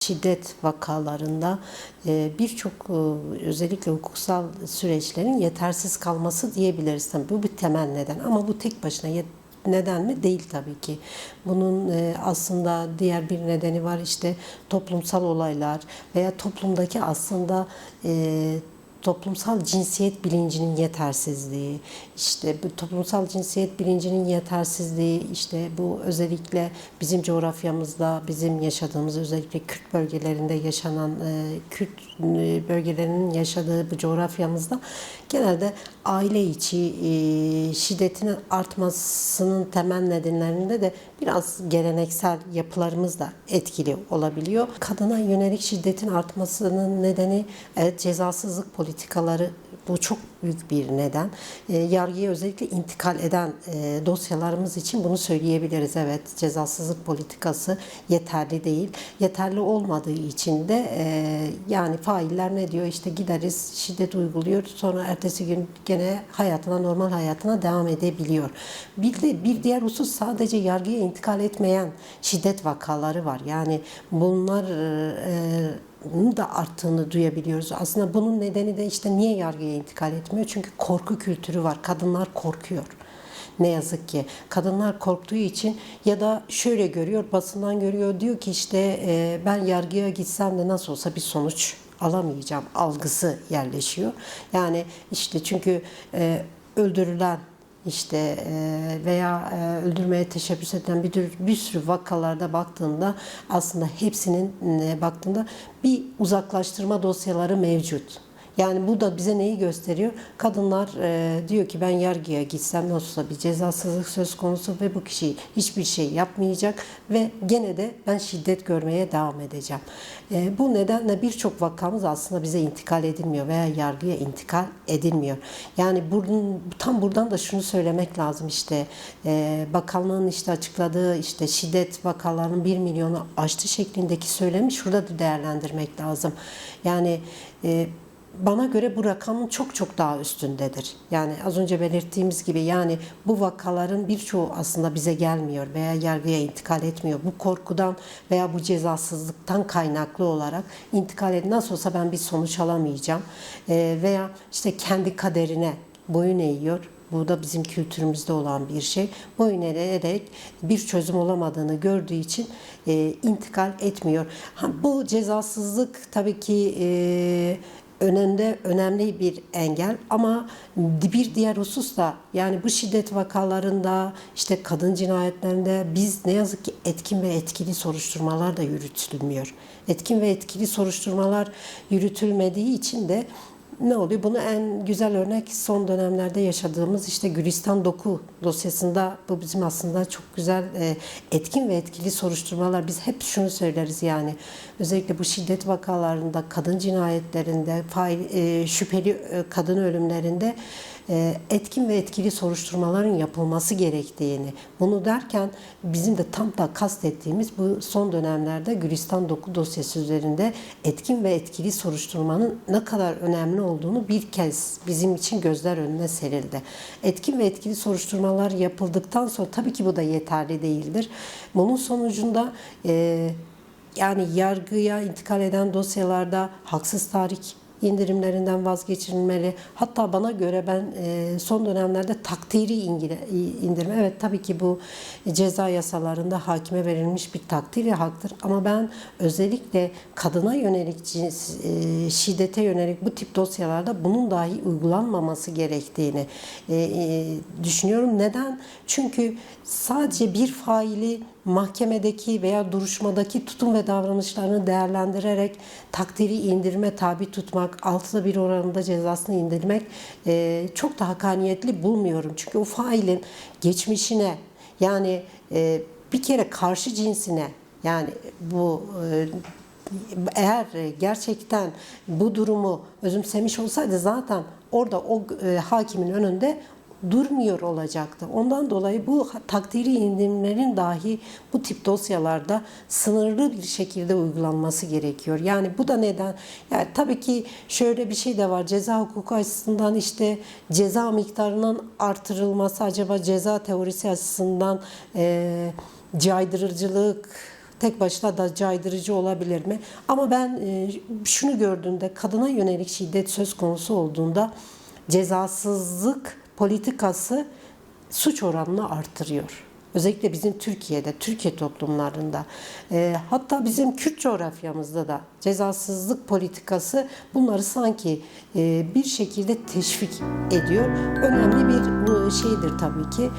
Şiddet vakalarında birçok özellikle hukuksal süreçlerin yetersiz kalması diyebiliriz. Tabii bu bir temel neden ama bu tek başına neden mi? Değil tabii ki. Bunun aslında diğer bir nedeni var, işte toplumsal olaylar veya toplumdaki aslında toplumsal cinsiyet bilincinin yetersizliği, işte bu toplumsal cinsiyet bilincinin yetersizliği, işte bu özellikle bizim coğrafyamızda, bizim yaşadığımız özellikle Kürt bölgelerinde yaşanan, Kürt bölgelerinin yaşadığı bu coğrafyamızda genelde aile içi şiddetin artmasının temel nedenlerinde de biraz geleneksel yapılarımız da etkili olabiliyor. Kadına yönelik şiddetin artmasının nedeni cezasızlık politikaları. Bu çok büyük bir neden. Yargıya özellikle intikal eden dosyalarımız için bunu söyleyebiliriz. Evet, cezasızlık politikası yeterli değil. Yeterli olmadığı için de yani failler ne diyor? İşte gideriz, şiddet uyguluyor. Sonra ertesi gün gene hayatına, normal hayatına devam edebiliyor. Bir diğer husus, sadece yargıya intikal etmeyen şiddet vakaları var. Yani bunlar da arttığını duyabiliyoruz. Aslında bunun nedeni de işte niye yargıya intikal etmiyor? Çünkü korku kültürü var. Kadınlar korkuyor. Ne yazık ki kadınlar korktuğu için ya da şöyle görüyor, basından görüyor, diyor ki işte ben yargıya gitsem de nasıl olsa bir sonuç alamayacağım algısı yerleşiyor. Yani işte çünkü öldürülen işte veya öldürmeye teşebbüs eden bir sürü vakalarda baktığında aslında hepsinin baktığında bir uzaklaştırma dosyaları mevcut. Yani bu da bize neyi gösteriyor? Kadınlar diyor ki ben yargıya gitsem nasılsa bir cezasızlık söz konusu ve bu kişi hiçbir şey yapmayacak ve gene de ben şiddet görmeye devam edeceğim. Bu nedenle birçok vakamız aslında bize intikal edilmiyor veya yargıya intikal edilmiyor. Yani tam buradan da şunu söylemek lazım, işte bakanlığın işte açıkladığı işte şiddet vakalarının 1 milyonu aştı şeklindeki söylemi şurada da değerlendirmek lazım. Yani bana göre bu rakamın çok çok daha üstündedir. Yani az önce belirttiğimiz gibi, yani bu vakaların birçoğu aslında bize gelmiyor veya yargıya intikal etmiyor. Bu korkudan veya bu cezasızlıktan kaynaklı olarak intikal et, nasıl olsa ben bir sonuç alamayacağım veya işte kendi kaderine boyun eğiyor. Bu da bizim kültürümüzde olan bir şey. Boyun eğerek bir çözüm olamadığını gördüğü için intikal etmiyor. Bu cezasızlık tabii ki önemli bir engel ama bir diğer husus da, yani bu şiddet vakalarında, işte kadın cinayetlerinde biz ne yazık ki etkin ve etkili soruşturmalar da yürütülmüyor. Etkin ve etkili soruşturmalar yürütülmediği için de ne oluyor? Bunu en güzel örnek son dönemlerde yaşadığımız işte Gülistan Doku dosyasında, bu bizim aslında çok güzel etkin ve etkili soruşturmalar. Biz hep şunu söyleriz, yani özellikle bu şiddet vakalarında, kadın cinayetlerinde, şüpheli kadın ölümlerinde etkin ve etkili soruşturmaların yapılması gerektiğini, bunu derken bizim de tam da kastettiğimiz bu son dönemlerde Gülistan Doku dosyası üzerinde etkin ve etkili soruşturmanın ne kadar önemli olduğunu bir kez bizim için gözler önüne serildi. Etkin ve etkili soruşturmalar yapıldıktan sonra tabii ki bu da yeterli değildir. Bunun sonucunda yani yargıya intikal eden dosyalarda haksız tahrik indirimlerinden vazgeçilmeli. Hatta bana göre ben son dönemlerde takdiri indirme, evet tabii ki bu ceza yasalarında hakime verilmiş bir takdiri haktır ama ben özellikle kadına yönelik şiddete yönelik bu tip dosyalarda bunun dahi uygulanmaması gerektiğini düşünüyorum. Neden? Çünkü sadece bir faili mahkemedeki veya duruşmadaki tutum ve davranışlarını değerlendirerek takdiri indirime tabi tutmak, 6'da 1 oranında cezasını indirmek çok da hakkaniyetli bulmuyorum. Çünkü o failin geçmişine, yani bir kere karşı cinsine, yani bu eğer gerçekten bu durumu özümsemiş olsaydı zaten orada o hakimin önünde durmuyor olacaktı. Ondan dolayı bu takdiri indirimlerin dahi bu tip dosyalarda sınırlı bir şekilde uygulanması gerekiyor. Yani bu da neden? Yani tabii ki şöyle bir şey de var. Ceza hukuku açısından işte ceza miktarının artırılması acaba ceza teorisi açısından caydırıcılık tek başına da caydırıcı olabilir mi? Ama ben şunu gördüğümde, kadına yönelik şiddet söz konusu olduğunda cezasızlık politikası suç oranını artırıyor. Özellikle bizim Türkiye'de, Türkiye toplumlarında, hatta bizim Kürt coğrafyamızda da cezasızlık politikası bunları sanki bir şekilde teşvik ediyor. Önemli bir şeydir tabii ki.